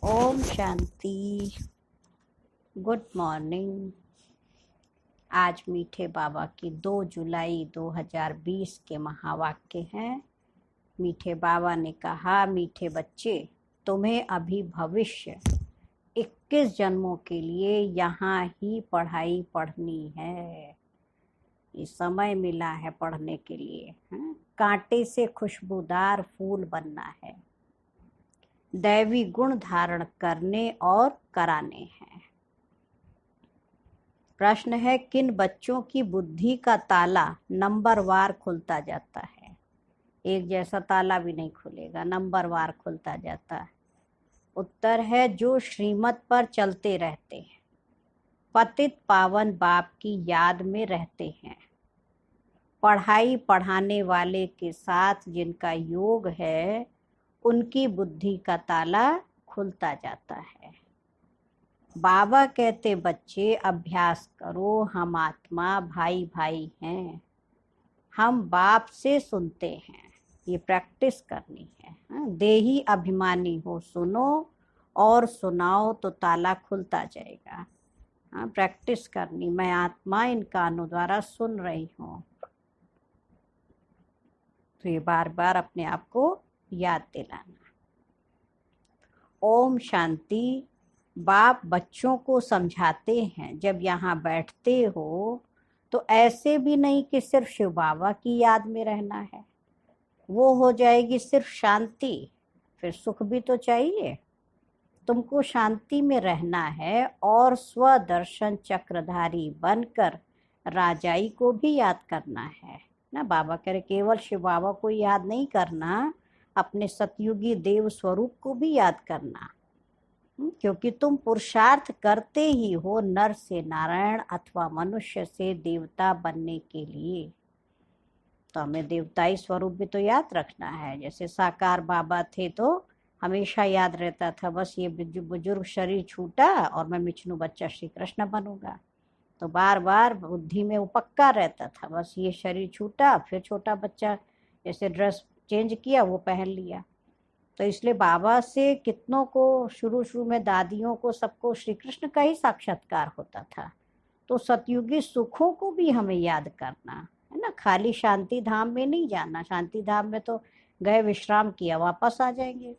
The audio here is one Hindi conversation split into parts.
ओम शांति। Good morning. आज मीठे बाबा की 2 जुलाई 2020 के महावाक्य हैं। मीठे बाबा ने कहा, मीठे बच्चे, तुम्हें अभी भविष्य 21 जन्मों के लिए यहाँ ही पढ़ाई पढ़नी है। ये समय मिला है पढ़ने के लिए। कांटे से खुशबूदार फूल बनना है, दैवी गुण धारण करने और कराने हैं। प्रश्न है, किन बच्चों की बुद्धि का ताला नंबरवार खुलता जाता है? एक जैसा ताला भी नहीं खुलेगा, नंबरवार खुलता जाता है। उत्तर है, जो श्रीमत पर चलते रहते हैं, पतित पावन बाप की याद में रहते हैं, पढ़ाई पढ़ाने वाले के साथ जिनका योग है, उनकी बुद्धि का ताला खुलता जाता है। बाबा कहते, बच्चे अभ्यास करो, हम आत्मा भाई भाई हैं, हम बाप से सुनते हैं। ये प्रैक्टिस करनी है। देही अभिमानी हो, सुनो और सुनाओ तो ताला खुलता जाएगा। प्रैक्टिस करनी। मैं आत्मा इन कानों द्वारा सुन रही हूँ, तो ये बार बार अपने आप को याद दिलाना। ओम शांति। बाप बच्चों को समझाते हैं, जब यहाँ बैठते हो तो ऐसे भी नहीं कि सिर्फ शिव बाबा की याद में रहना है, वो हो जाएगी सिर्फ शांति। फिर सुख भी तो चाहिए। तुमको शांति में रहना है और स्वदर्शन चक्रधारी बनकर राजाई को भी याद करना है ना। बाबा कह रहे, केवल शिव बाबा को याद नहीं करना, अपने सतयुगी देव स्वरूप को भी याद करना, क्योंकि तुम पुरुषार्थ करते ही हो नर से नारायण अथवा मनुष्य से देवता बनने के लिए। तो हमें देवताई स्वरूप भी तो याद रखना है। जैसे साकार बाबा थे तो हमेशा याद रहता था, बस ये बुजुर्ग शरीर छूटा और मैं विष्णु बच्चा श्री कृष्ण बनूंगा। तो बार बार बुद्धि में वो पक्का रहता था, बस ये शरीर छूटा, फिर छोटा बच्चा जैसे ड्रेस चेंज किया वो पहन लिया। तो इसलिए बाबा से कितनों को, शुरू में दादियों को, सबको श्री कृष्ण का ही साक्षात्कार होता था। तो सतयुगी सुखों को भी हमें याद करना है ना। खाली शांति धाम में नहीं जाना। शांति धाम में तो गए, विश्राम किया, वापस आ जाएंगे।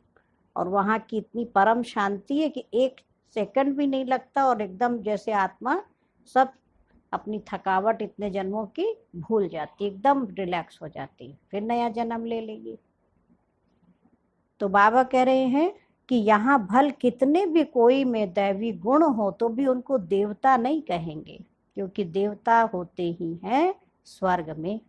और वहाँ की इतनी परम शांति है कि 1 सेकंड भी नहीं लगता, और एकदम जैसे आत्मा सब अपनी थकावट इतने जन्मों की भूल जाती, एकदम रिलैक्स हो जाती, फिर नया जन्म ले लेगी। तो बाबा कह रहे हैं कि यहाँ भल कितने भी कोई में दैवी गुण हो तो भी उनको देवता नहीं कहेंगे, क्योंकि देवता होते ही हैं स्वर्ग में।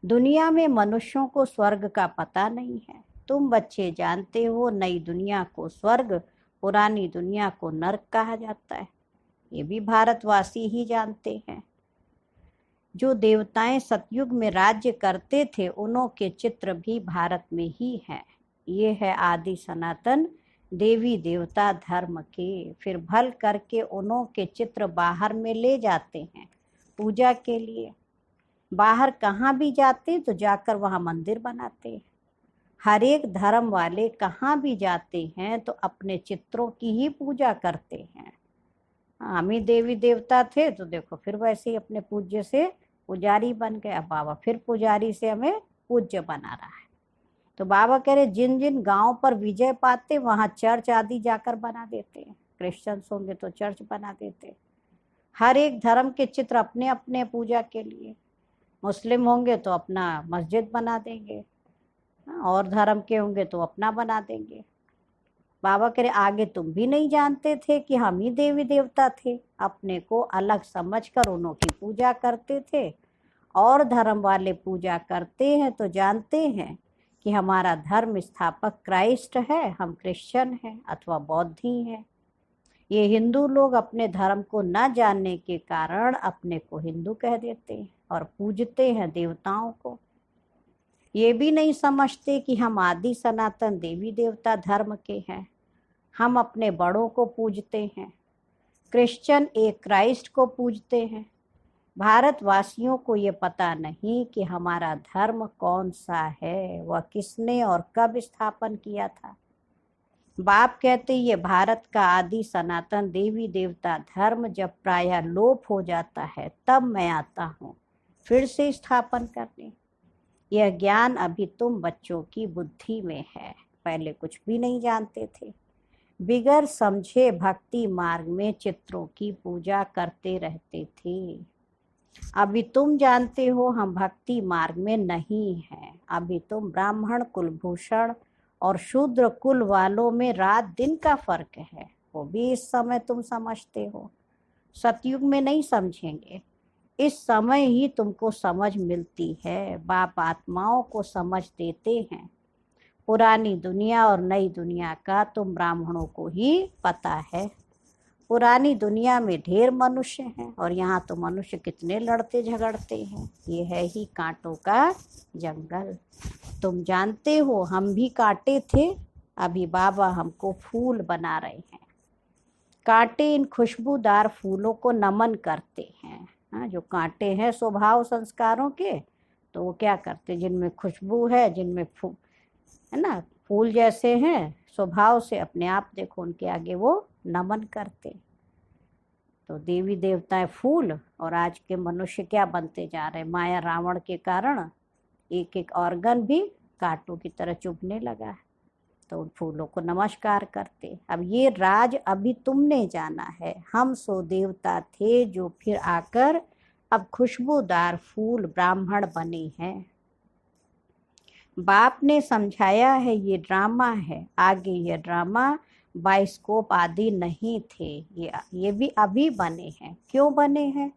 दुनिया में मनुष्यों को स्वर्ग का पता नहीं है। तुम बच्चे जानते हो, नई दुनिया को स्वर्ग, पुरानी दुनिया को नरक कहा जाता है। ये भी भारतवासी ही जानते हैं। जो देवताएं सतयुग में राज्य करते थे, उन्हों के चित्र भी भारत में ही हैं। ये है आदि सनातन देवी देवता धर्म के। फिर भल करके उन्हों के चित्र बाहर में ले जाते हैं पूजा के लिए। बाहर कहाँ भी जाते तो जाकर वहाँ मंदिर बनाते हैं। हर एक धर्म वाले कहाँ भी जाते हैं तो अपने चित्रों की ही पूजा करते हैं। हम ही देवी देवता थे तो देखो फिर वैसे ही अपने पूज्य से पुजारी बन गया। बाबा फिर पुजारी से हमें पूज्य बना रहा है। तो बाबा कह रहे, जिन जिन गांव पर विजय पाते वहां चर्च आदि जाकर बना देते हैं। क्रिश्चियंस होंगे तो चर्च बना देते। हर एक धर्म के चित्र अपने अपने पूजा के लिए। मुस्लिम होंगे तो अपना मस्जिद बना देंगे, और धर्म के होंगे तो अपना बना देंगे। बाबा कह रहे, आगे तुम भी नहीं जानते थे कि हम ही देवी देवता थे। अपने को अलग समझकर उन्हों की पूजा करते थे। और धर्म वाले पूजा करते हैं तो जानते हैं कि हमारा धर्म स्थापक क्राइस्ट है, हम क्रिश्चियन हैं अथवा बौद्धी हैं। ये हिंदू लोग अपने धर्म को न जानने के कारण अपने को हिंदू कह देते हैं और पूजते हैं देवताओं को। ये भी नहीं समझते कि हम आदि सनातन देवी देवता धर्म के हैं। हम अपने बड़ों को पूजते हैं। क्रिश्चियन एक क्राइस्ट को पूजते हैं। भारतवासियों को ये पता नहीं कि हमारा धर्म कौन सा है, वह किसने और कब स्थापन किया था। बाप कहते ये भारत का आदि सनातन देवी देवता धर्म जब प्रायः लोप हो जाता है तब मैं आता हूँ फिर से स्थापन करने। यह ज्ञान अभी तुम बच्चों की बुद्धि में है, पहले कुछ भी नहीं जानते थे। बिगर समझे भक्ति मार्ग में चित्रों की पूजा करते रहते थे। अभी तुम जानते हो हम भक्ति मार्ग में नहीं हैं। अभी तुम ब्राह्मण कुलभूषण और शूद्र कुल वालों में रात दिन का फर्क है, वो भी इस समय तुम समझते हो, सतयुग में नहीं समझेंगे। इस समय ही तुमको समझ मिलती है। बाप आत्माओं को समझ देते हैं। पुरानी दुनिया और नई दुनिया का तुम ब्राह्मणों को ही पता है। पुरानी दुनिया में ढेर मनुष्य हैं और यहाँ तो मनुष्य कितने लड़ते झगड़ते हैं। ये है ही कांटों का जंगल। तुम जानते हो हम भी कांटे थे, अभी बाबा हमको फूल बना रहे हैं। कांटे इन खुशबूदार फूलों को नमन करते हैं। हाँ, जो कांटे हैं स्वभाव संस्कारों के, तो वो क्या करते, जिनमें खुशबू है, जिनमें है ना, फूल जैसे हैं स्वभाव से, अपने आप देखो उनके आगे वो नमन करते। तो देवी देवताएं फूल, और आज के मनुष्य क्या बनते जा रहे, माया रावण के कारण एक एक ऑर्गन भी कांटों की तरह चुभने लगा है, तो उन फूलों को नमस्कार करते। अब ये राज अभी तुमने जाना है। हम सो देवता थे जो फिर आकर अब खुशबूदार फूल ब्राह्मण बने हैं। बाप ने समझाया है ये ड्रामा है, आगे ये ड्रामा बाइस्कोप आदि नहीं थे, ये भी अभी बने हैं। क्यों बने हैं?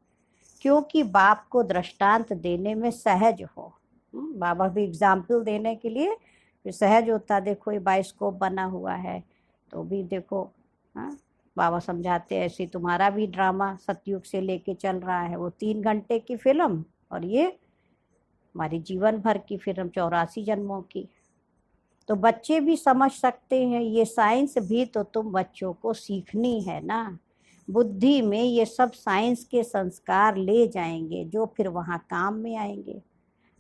क्योंकि बाप को दृष्टांत देने में सहज हो। बाबा भी एग्जाम्पल देने के लिए फिर सहज होता। देखो ये बाइस्कोप बना हुआ है, तो भी देखो, हाँ, बाबा समझाते ऐसे तुम्हारा भी ड्रामा सतयुग से लेके चल रहा है। वो 3 घंटे की फिल्म और ये हमारी जीवन भर की फिल्म 84 जन्मों की। तो बच्चे भी समझ सकते हैं। ये साइंस भी तो तुम बच्चों को सीखनी है ना। बुद्धि में ये सब साइंस के संस्कार ले जाएंगे जो फिर वहाँ काम में आएंगे।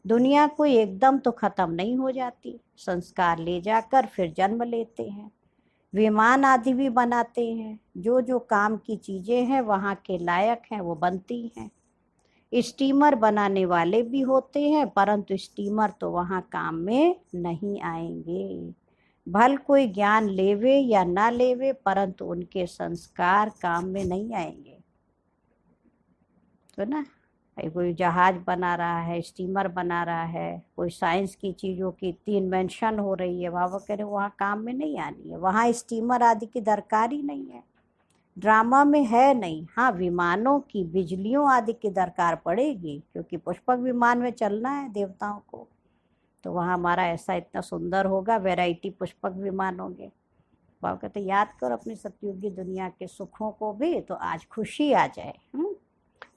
दुनिया कोई एकदम तो खत्म नहीं हो जाती, संस्कार ले जाकर फिर जन्म लेते हैं। विमान आदि भी बनाते हैं, जो जो काम की चीजें हैं वहाँ के लायक हैं वो बनती हैं। स्टीमर बनाने वाले भी होते हैं, परंतु स्टीमर तो वहाँ काम में नहीं आएंगे। भल कोई ज्ञान लेवे या ना लेवे, परंतु उनके संस्कार काम में नहीं आएंगे। तो ना, कोई जहाज बना रहा है, स्टीमर बना रहा है, कोई साइंस की चीज़ों की इतनी इन्वेंशन हो रही है, बाबा कह रहे वहाँ काम में नहीं आनी है, वहाँ स्टीमर आदि की दरकार ही नहीं है, ड्रामा में है नहीं। हाँ, विमानों की, बिजलियों आदि की दरकार पड़ेगी, क्योंकि पुष्पक विमान में चलना है देवताओं को, तो वहाँ हमारा ऐसा इतना सुंदर होगा, वैरायटी पुष्पक विमान होंगे। बाबा कहते याद कर अपनी सतयुगी दुनिया के सुखों को भी, तो आज खुशी आ जाए।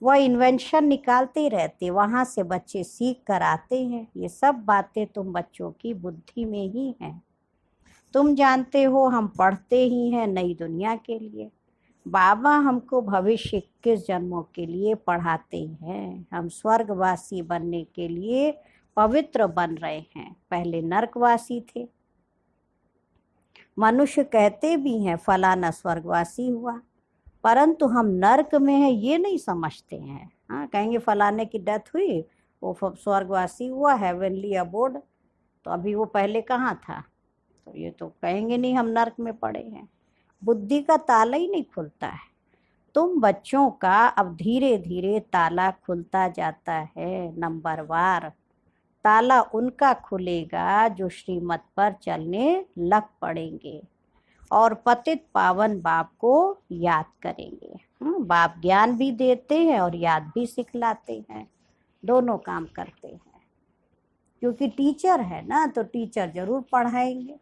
वह इन्वेंशन निकालते रहते, वहाँ से बच्चे सीख कर आते हैं। ये सब बातें तुम बच्चों की बुद्धि में ही हैं। तुम जानते हो हम पढ़ते ही हैं नई दुनिया के लिए। बाबा हमको भविष्य 21 जन्मों के लिए पढ़ाते हैं। हम स्वर्गवासी बनने के लिए पवित्र बन रहे हैं, पहले नरकवासी थे। मनुष्य कहते भी हैं फलाना स्वर्गवासी हुआ, परंतु हम नरक में हैं ये नहीं समझते हैं। हाँ, कहेंगे फलाने की डेथ हुई, वो स्वर्गवासी हुआ, हेवनली अबोर्ड, तो अभी वो पहले कहाँ था? तो ये तो कहेंगे नहीं हम नरक में पड़े हैं। बुद्धि का ताला ही नहीं खुलता है। तुम बच्चों का अब धीरे धीरे ताला खुलता जाता है, नंबरवार। ताला उनका खुलेगा जो श्रीमत पर चलने लग पड़ेंगे और पतित पावन बाप को याद करेंगे। बाप ज्ञान भी देते हैं और याद भी सिखलाते हैं, दोनों काम करते हैं। क्योंकि टीचर है ना, तो टीचर जरूर पढ़ाएंगे।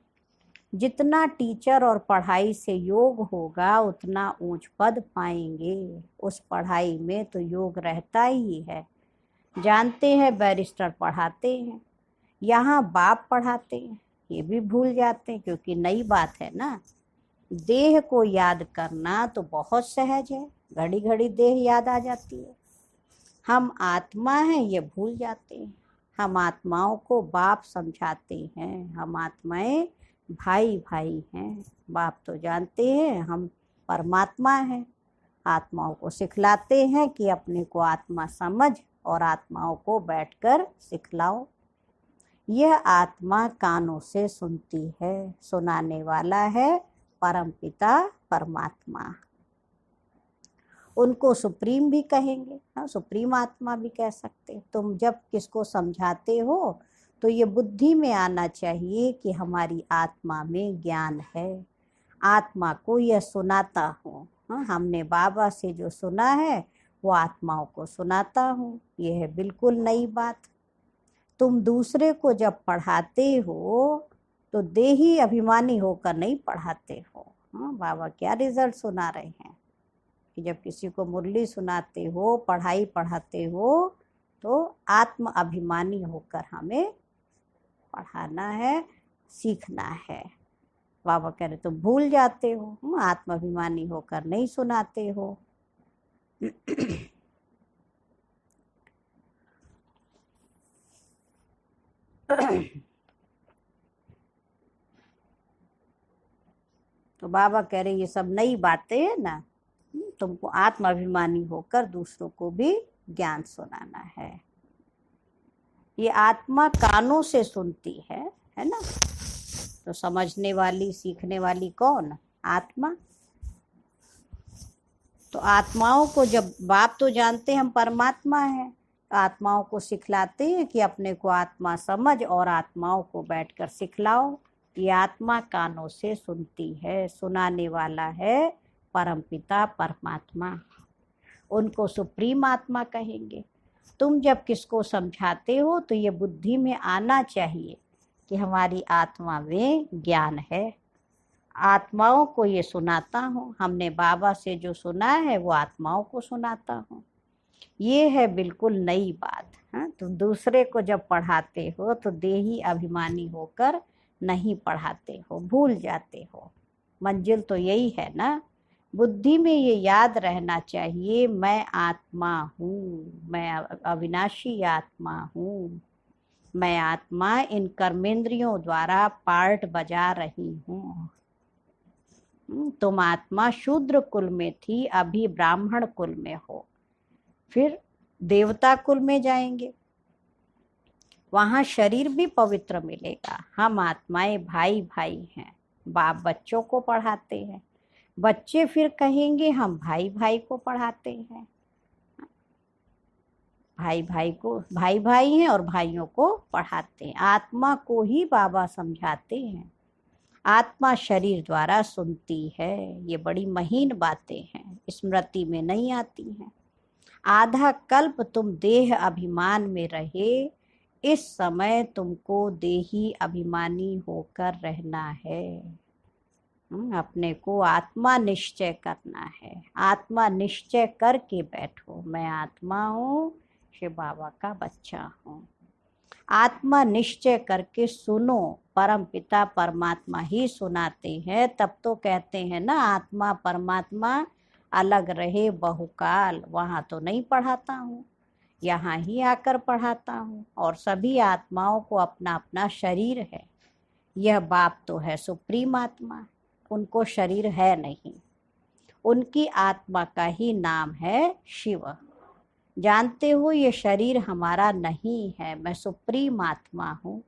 जितना टीचर और पढ़ाई से योग होगा उतना ऊंच पद पाएंगे। उस पढ़ाई में तो योग रहता ही है। जानते हैं बैरिस्टर पढ़ाते हैं, यहाँ बाप पढ़ाते हैं, ये भी भूल जाते हैं क्योंकि नई बात है ना। देह को याद करना तो बहुत सहज है, घड़ी घड़ी देह याद आ जाती है। हम आत्मा हैं ये भूल जाते हैं। हम आत्माओं को बाप समझाते हैं। हम आत्माएं भाई भाई हैं। बाप तो जानते हैं हम परमात्मा हैं, आत्माओं को सिखलाते हैं कि अपने को आत्मा समझ और आत्माओं को बैठकर सिखलाओ। यह आत्मा कानों से सुनती है, सुनाने वाला है परमपिता परमात्मा। उनको सुप्रीम भी कहेंगे, हाँ सुप्रीम आत्मा भी कह सकते। तुम जब किसको समझाते हो तो ये बुद्धि में आना चाहिए कि हमारी आत्मा में ज्ञान है, आत्मा को यह सुनाता हूँ। हाँ, हमने बाबा से जो सुना है वो आत्माओं को सुनाता हूँ। यह है बिल्कुल नई बात। तुम दूसरे को जब पढ़ाते हो तो देही अभिमानी होकर नहीं पढ़ाते हो। हाँ, बाबा क्या रिजल्ट सुना रहे हैं कि जब किसी को मुरली सुनाते हो, पढ़ाई पढ़ाते हो, तो आत्म अभिमानी होकर हमें पढ़ाना है, सीखना है। बाबा कह रहे तुम भूल जाते हो, आत्म अभिमानी होकर नहीं सुनाते हो। तो बाबा कह रहे ये सब नई बातें है ना, तुमको आत्म अभिमानी होकर दूसरों को भी ज्ञान सुनाना है। ये आत्मा कानों से सुनती है ना। तो समझने वाली, सीखने वाली कौन? आत्मा। तो आत्माओं को जब बाप तो जानते हैं हम परमात्मा हैं, तो आत्माओं को सिखलाते हैं कि अपने को आत्मा समझ और आत्माओं को बैठकर सिखलाओ। ये आत्मा कानों से सुनती है, सुनाने वाला है परमपिता परमात्मा। उनको सुप्रीम आत्मा कहेंगे। तुम जब किसको समझाते हो तो ये बुद्धि में आना चाहिए कि हमारी आत्मा में ज्ञान है, आत्माओं को ये सुनाता हूँ। हमने बाबा से जो सुना है वो आत्माओं को सुनाता हूँ। ये है बिल्कुल नई बात। हाँ, तो दूसरे को जब पढ़ाते हो तो देही अभिमानी होकर नहीं पढ़ाते हो, भूल जाते हो। मंजिल तो यही है ना। बुद्धि में ये याद रहना चाहिए, मैं आत्मा हूँ, मैं अविनाशी आत्मा हूँ। मैं आत्मा इन कर्मेंद्रियों द्वारा पार्ट बजा रही हूँ। तुम आत्मा शूद्र कुल में थी, अभी ब्राह्मण कुल में हो, फिर देवता कुल में जाएंगे, वहां शरीर भी पवित्र मिलेगा। हम आत्माएं भाई भाई हैं। बाप बच्चों को पढ़ाते हैं, बच्चे फिर कहेंगे हम भाई भाई को पढ़ाते हैं। भाई भाई को, भाई भाई हैं और भाइयों को पढ़ाते हैं। आत्मा को ही बाबा समझाते हैं। आत्मा शरीर द्वारा सुनती है। ये बड़ी महीन बातें हैं, स्मृति में नहीं आती हैं। आधा कल्प तुम देह अभिमान में रहे, इस समय तुमको देही अभिमानी होकर रहना है। अपने को आत्मा निश्चय करना है। आत्मा निश्चय करके बैठो, मैं आत्मा हूँ, शिव बाबा का बच्चा हूँ। आत्मा निश्चय करके सुनो, परम पिता परमात्मा ही सुनाते हैं। तब तो कहते हैं ना आत्मा परमात्मा अलग रहे बहुकाल। वहाँ तो नहीं पढ़ाता हूँ, यहाँ ही आकर पढ़ाता हूँ। और सभी आत्माओं को अपना अपना शरीर है। यह बाप तो है सुप्रीम आत्मा, उनको शरीर है नहीं। उनकी आत्मा का ही नाम है शिव। जानते हो ये शरीर हमारा नहीं है, मैं सुप्रीम आत्मा हूँ।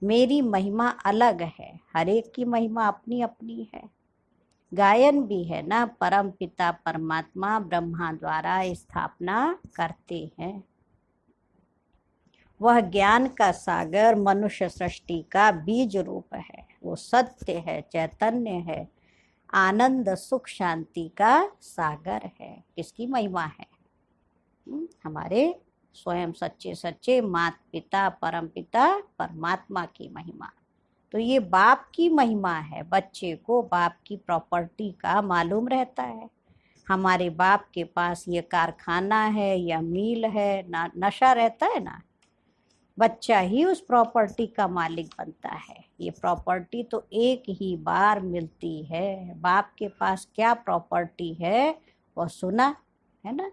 मेरी महिमा अलग है, हर एक की महिमा अपनी अपनी है। गायन भी है ना, परम पिता परमात्मा ब्रह्मा द्वारा स्थापना करते हैं। वह ज्ञान का सागर मनुष्य सृष्टि का बीज रूप है। वो सत्य है, चैतन्य है, आनंद सुख शांति का सागर है। किसकी महिमा है? हमारे स्वयं सच्चे सच्चे माता पिता परम पिता परमात्मा की महिमा। तो ये बाप की महिमा है। बच्चे को बाप की प्रॉपर्टी का मालूम रहता है। हमारे बाप के पास ये कारखाना है या मील है, नशा रहता है ना, बच्चा ही उस प्रॉपर्टी का मालिक बनता है। ये प्रॉपर्टी तो एक ही बार मिलती है। बाप के पास क्या प्रॉपर्टी है वो सुना है ना।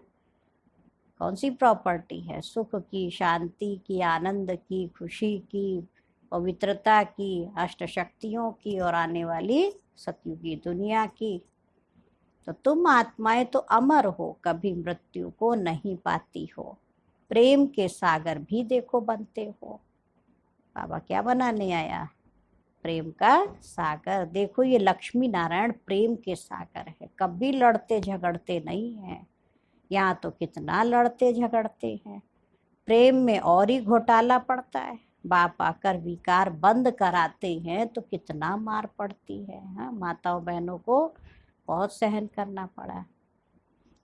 कौन सी प्रॉपर्टी है? सुख की, शांति की, आनंद की, खुशी की, पवित्रता की, अष्ट शक्तियों की और आने वाली सतयुगी दुनिया की। तो तुम आत्माएं तो अमर हो, कभी मृत्यु को नहीं पाती हो। प्रेम के सागर भी देखो बनते हो। बाबा क्या बनाने आया? प्रेम का सागर। देखो ये लक्ष्मी नारायण प्रेम के सागर है, कभी लड़ते झगड़ते नहीं है। यहाँ तो कितना लड़ते झगड़ते हैं। प्रेम में और ही घोटाला पड़ता है। बाप आकर विकार बंद कराते हैं तो कितना मार पड़ती है। हाँ, माताओं बहनों को बहुत सहन करना पड़ा।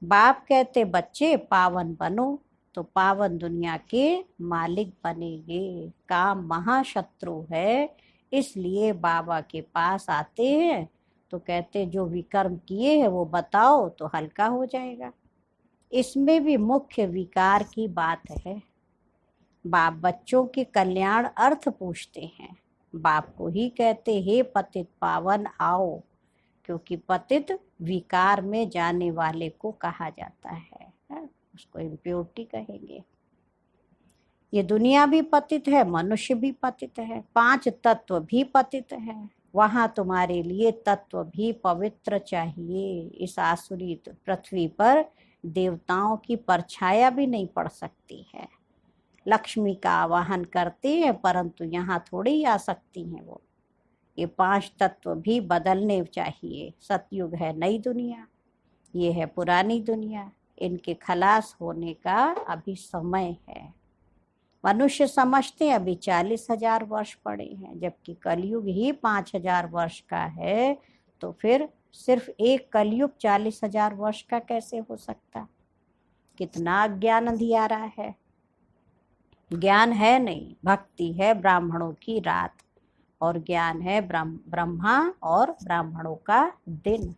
बाप कहते बच्चे पावन बनो, तो पावन दुनिया के मालिक बनेंगे। काम महाशत्रु है, इसलिए बाबा के पास आते हैं तो कहते जो विकर्म किए हैं वो बताओ, तो हल्का हो जाएगा। इसमें भी मुख्य विकार की बात है। बाप बच्चों के कल्याण अर्थ पूछते हैं। बाप को ही कहते हे पतित पावन आओ, क्योंकि पतित विकार में जाने वाले को कहा जाता है। उसको इम्प्योरिटी कहेंगे। ये दुनिया भी पतित है, मनुष्य भी पतित है, 5 तत्व भी पतित है। वहां तुम्हारे लिए तत्व भी पवित्र चाहिए। इस आसुरी पृथ्वी पर देवताओं की परछाया भी नहीं पड़ सकती है। लक्ष्मी का आवाहन करते हैं, परंतु यहाँ थोड़ी ही आ सकती हैं वो। ये 5 तत्व भी बदलने चाहिए। सतयुग है नई दुनिया, ये है पुरानी दुनिया। इनके खलास होने का अभी समय है। मनुष्य समझते हैं अभी 40,000 वर्ष पड़े हैं, जबकि कलयुग ही 5,000 वर्ष का है। तो फिर सिर्फ एक कलयुग 40,000 वर्ष का कैसे हो सकता? कितना अज्ञान अंधियारा है। ज्ञान है नहीं, भक्ति है ब्राह्मणों की रात, और ज्ञान है ब्रह्मा और ब्राह्मणों का दिन,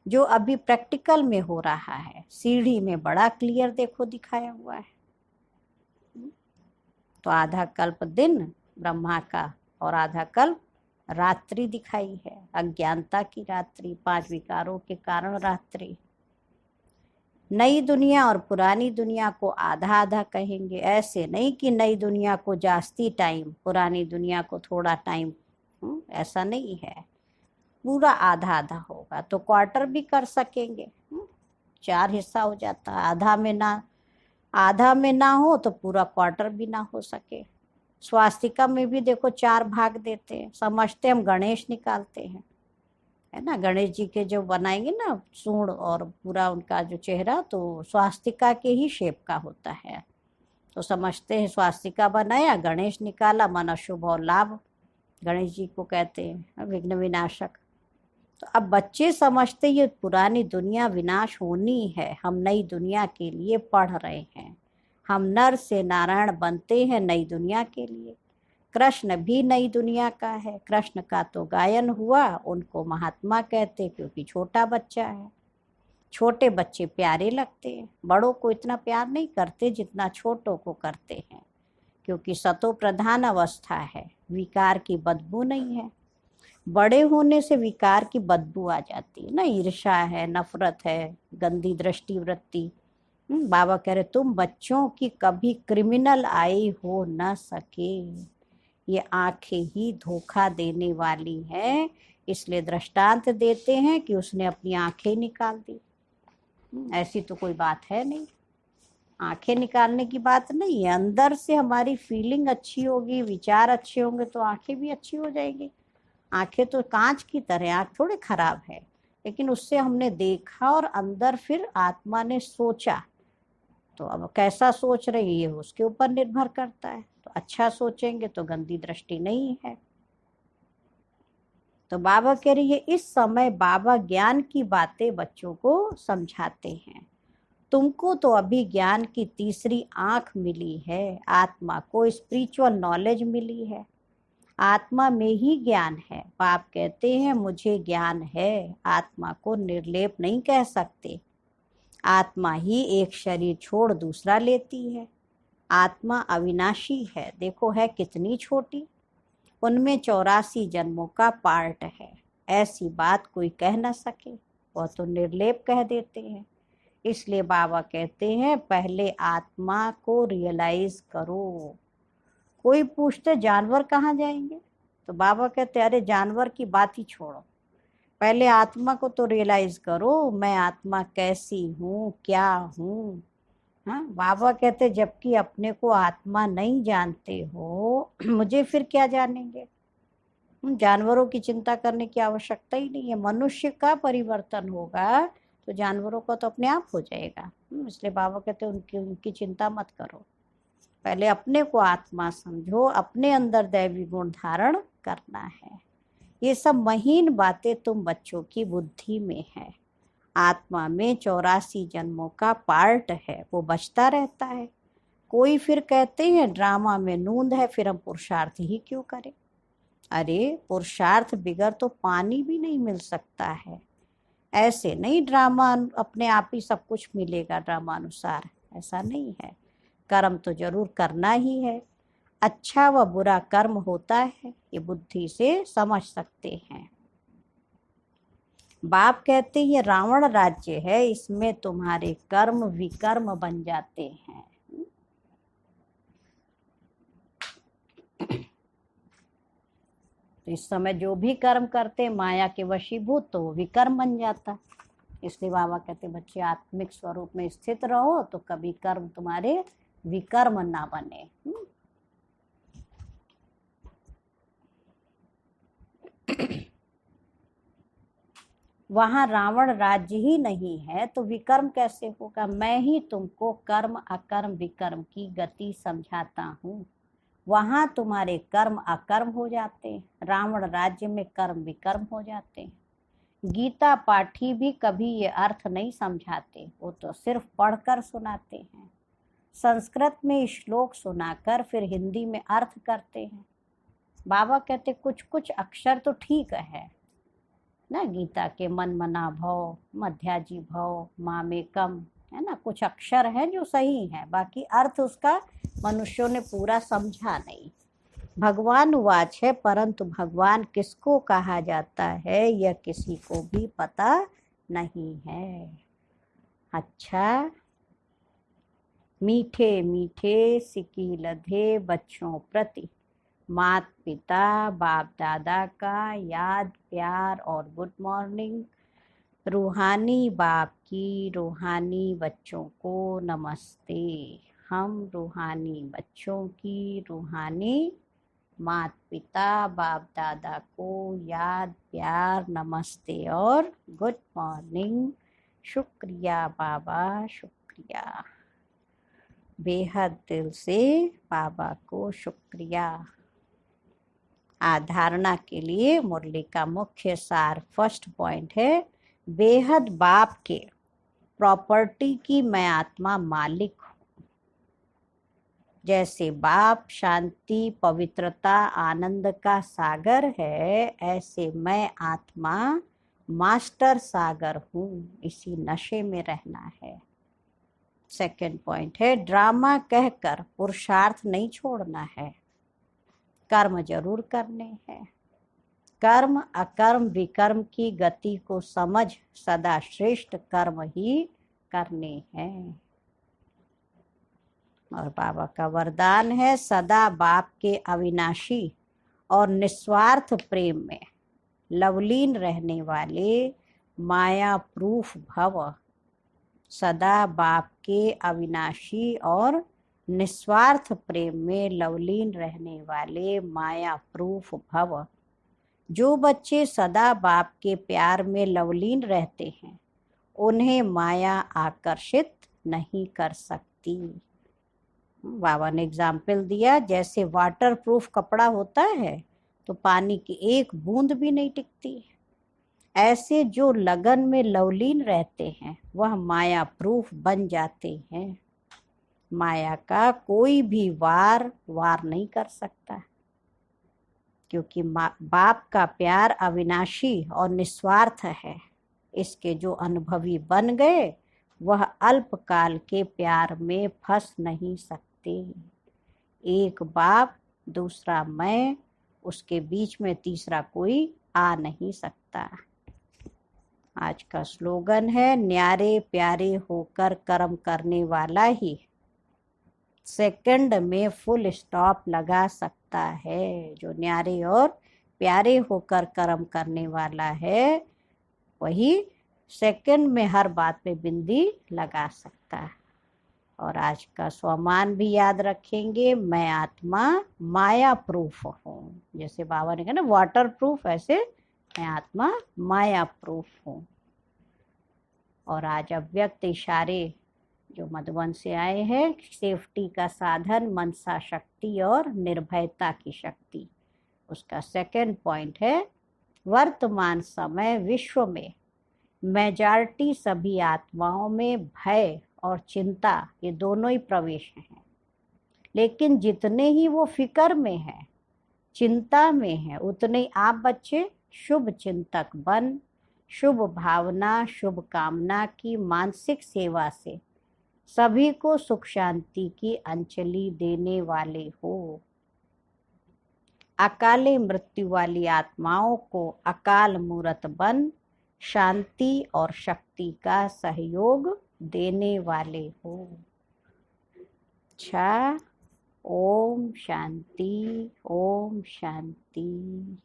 जो अभी प्रैक्टिकल में हो रहा है। सीढ़ी में बड़ा क्लियर देखो दिखाया हुआ है। तो आधा कल्प दिन ब्रह्मा का और आधा कल्प रात्रि दिखाई है। अज्ञानता की रात्रि, 5 विकारों के कारण रात्रि। नई दुनिया और पुरानी दुनिया को आधा आधा कहेंगे। ऐसे नहीं कि नई दुनिया को जास्ती टाइम, पुरानी दुनिया को थोड़ा टाइम। ऐसा नहीं है, पूरा आधा आधा होगा तो क्वार्टर भी कर सकेंगे। 4 हिस्सा हो जाता, आधा में ना हो तो पूरा क्वार्टर भी ना हो सके। स्वास्तिका में भी देखो 4 भाग देते हैं। समझते हम गणेश निकालते हैं, है ना। गणेश जी के जो बनाएंगे ना सूंड और पूरा उनका जो चेहरा, तो स्वास्तिका के ही शेप का होता है। तो समझते हैं स्वास्तिका बनाया, गणेश निकाला, मन अशुभ और लाभ। गणेश जी को कहते हैं विघ्न विनाशक। तो अब बच्चे समझते ये पुरानी दुनिया विनाश होनी है, हम नई दुनिया के लिए पढ़ रहे हैं। हम नर से नारायण बनते हैं नई दुनिया के लिए। कृष्ण भी नई दुनिया का है। कृष्ण का तो गायन हुआ, उनको महात्मा कहते क्योंकि छोटा बच्चा है। छोटे बच्चे प्यारे लगते हैं, बड़ों को इतना प्यार नहीं करते जितना छोटों को करते हैं, क्योंकि सतो प्रधान अवस्था है, विकार की बदबू नहीं है। बड़े होने से विकार की बदबू आ जाती है ना, ईर्ष्या है, नफरत है, गंदी दृष्टि वृत्ति। बाबा कह रहे तुम बच्चों की कभी क्रिमिनल आई हो न सके। ये आंखें ही धोखा देने वाली हैं, इसलिए दृष्टांत देते हैं कि उसने अपनी आंखें निकाल दी। ऐसी तो कोई बात है नहीं, आंखें निकालने की बात नहीं है। अंदर से हमारी फीलिंग अच्छी होगी, विचार अच्छे होंगे तो आंखें भी अच्छी हो जाएगी। आंखें तो कांच की तरह, आंख थोड़ी खराब है, लेकिन उससे हमने देखा और अंदर फिर आत्मा ने सोचा। तो अब कैसा सोच रही है उसके ऊपर निर्भर करता है। तो अच्छा सोचेंगे तो गंदी दृष्टि नहीं है। तो बाबा कह रही है इस समय बाबा ज्ञान की बातें बच्चों को समझाते हैं। तुमको तो अभी ज्ञान की तीसरी आंख मिली है, आत्मा को स्पिरिचुअल नॉलेज मिली है। आत्मा में ही ज्ञान है। बाप कहते हैं मुझे ज्ञान है, आत्मा को निर्लेप नहीं कह सकते। आत्मा ही एक शरीर छोड़ दूसरा लेती है। आत्मा अविनाशी है, देखो है कितनी छोटी, उनमें 84 जन्मों का पार्ट है। ऐसी बात कोई कह न सके, वह तो निर्लेप कह देते हैं। इसलिए बाबा कहते हैं पहले आत्मा को रियलाइज करो। कोई पूछते जानवर कहाँ जाएंगे, तो बाबा कहते अरे जानवर की बात ही छोड़ो, पहले आत्मा को तो रियलाइज करो, मैं आत्मा कैसी हूँ, क्या हूँ। हाँ, बाबा कहते जबकि अपने को आत्मा नहीं जानते हो, मुझे फिर क्या जानेंगे। जानवरों की चिंता करने की आवश्यकता ही नहीं है। मनुष्य का परिवर्तन होगा तो जानवरों का तो अपने आप हो जाएगा। इसलिए बाबा कहते उनकी उनकी चिंता मत करो, पहले अपने को आत्मा समझो, अपने अंदर दैवी गुण धारण करना है। ये सब महीन बातें तुम बच्चों की बुद्धि में है। आत्मा में 84 जन्मों का पार्ट है, वो बचता रहता है। कोई फिर कहते हैं ड्रामा में नूंद है, फिर हम पुरुषार्थ ही क्यों करें। अरे पुरुषार्थ बिगर तो पानी भी नहीं मिल सकता है। ऐसे नहीं ड्रामा अपने आप ही सब कुछ मिलेगा ड्रामानुसार, ऐसा नहीं है। कर्म तो जरूर करना ही है। अच्छा व बुरा कर्म होता है, ये बुद्धि से समझ सकते हैं। बाप कहते ये रावण राज्य है, इसमें तुम्हारे कर्म विकर्म बन जाते हैं। तो इस समय जो भी कर्म करते माया के वशीभूत, तो विकर्म बन जाता। इसलिए बाबा कहते बच्चे आत्मिक स्वरूप में स्थित रहो तो कभी कर्म तुम्हारे विकर्म ना बने। वहां रावण राज्य ही नहीं है तो विकर्म कैसे होगा। मैं ही तुमको कर्म अकर्म विकर्म की गति समझाता हूँ। वहां तुम्हारे कर्म अकर्म हो जाते हैं, रावण राज्य में कर्म विकर्म हो जाते हैं। गीता पाठी भी कभी ये अर्थ नहीं समझाते, वो तो सिर्फ पढ़कर सुनाते हैं। संस्कृत में श्लोक सुनाकर फिर हिंदी में अर्थ करते हैं। बाबा कहते कुछ कुछ अक्षर तो ठीक है ना, गीता के मन मना भव, मध्याजी भव, मामेकम, है ना, कुछ अक्षर हैं जो सही हैं, बाकी अर्थ उसका मनुष्यों ने पूरा समझा नहीं। भगवान वाच है, परंतु भगवान किसको कहा जाता है यह किसी को भी पता नहीं है। अच्छा, मीठे मीठे सिकी लधे बच्चों प्रति माता पिता बाप दादा का याद प्यार और गुड मॉर्निंग। रूहानी बाप की रूहानी बच्चों को नमस्ते। हम रूहानी बच्चों की रूहानी माता पिता बाप दादा को याद प्यार नमस्ते और गुड मॉर्निंग। शुक्रिया बाबा, शुक्रिया, बेहद दिल से बाबा को शुक्रिया। धारणा के लिए मुरली का मुख्य सार फर्स्ट पॉइंट है, बेहद बाप के प्रॉपर्टी की मैं आत्मा मालिक हूँ। जैसे बाप शांति पवित्रता आनंद का सागर है, ऐसे मैं आत्मा मास्टर सागर हूँ, इसी नशे में रहना है। सेकंड पॉइंट है, ड्रामा कहकर पुरुषार्थ नहीं छोड़ना है, कर्म जरूर करने हैं। कर्म अकर्म विकर्म की गति को समझ सदा श्रेष्ठ कर्म ही करने हैं। और बाबा का वरदान है, सदा बाप के अविनाशी और निस्वार्थ प्रेम में लवलीन रहने वाले माया प्रूफ भव। सदा बाप के अविनाशी और निस्वार्थ प्रेम में लवलीन रहने वाले माया प्रूफ भव। जो बच्चे सदा बाप के प्यार में लवलीन रहते हैं, उन्हें माया आकर्षित नहीं कर सकती। बाबा ने एग्जाम्पल दिया, जैसे वाटर प्रूफ कपड़ा होता है तो पानी की एक बूंद भी नहीं टिकती, ऐसे जो लगन में लवलीन रहते हैं वह माया प्रूफ बन जाते हैं। माया का कोई भी वार नहीं कर सकता, क्योंकि बाप का प्यार अविनाशी और निस्वार्थ है। इसके जो अनुभवी बन गए वह अल्पकाल के प्यार में फंस नहीं सकते। एक बाप दूसरा मैं, उसके बीच में तीसरा कोई आ नहीं सकता। आज का स्लोगन है, न्यारे प्यारे होकर कर्म करने वाला ही सेकंड में फुल स्टॉप लगा सकता है। जो न्यारे और प्यारे होकर कर्म करने वाला है वही सेकंड में हर बात पे बिंदी लगा सकता है। और आज का स्वमान भी याद रखेंगे, मैं आत्मा माया प्रूफ हूँ। जैसे बाबा ने कहा ना वाटर प्रूफ, ऐसे मैं आत्मा माया प्रूफ हूँ। और आज अव्यक्त इशारे जो मधुबन से आए हैं, सेफ्टी का साधन मनसा शक्ति और निर्भयता की शक्ति, उसका सेकंड पॉइंट है वर्तमान समय विश्व में मेजॉरिटी सभी आत्माओं में भय और चिंता ये दोनों ही प्रवेश हैं। लेकिन जितने ही वो फिक्र में है, चिंता में है, उतने ही आप बच्चे शुभ चिंतक बन शुभ भावना शुभ कामना की मानसिक सेवा से सभी को सुख शांति की अंजलि देने वाले हो। अकाले मृत्यु वाली आत्माओं को अकाल मूर्त बन शांति और शक्ति का सहयोग देने वाले हो। अच्छा, ओम शांति, ओम शांति।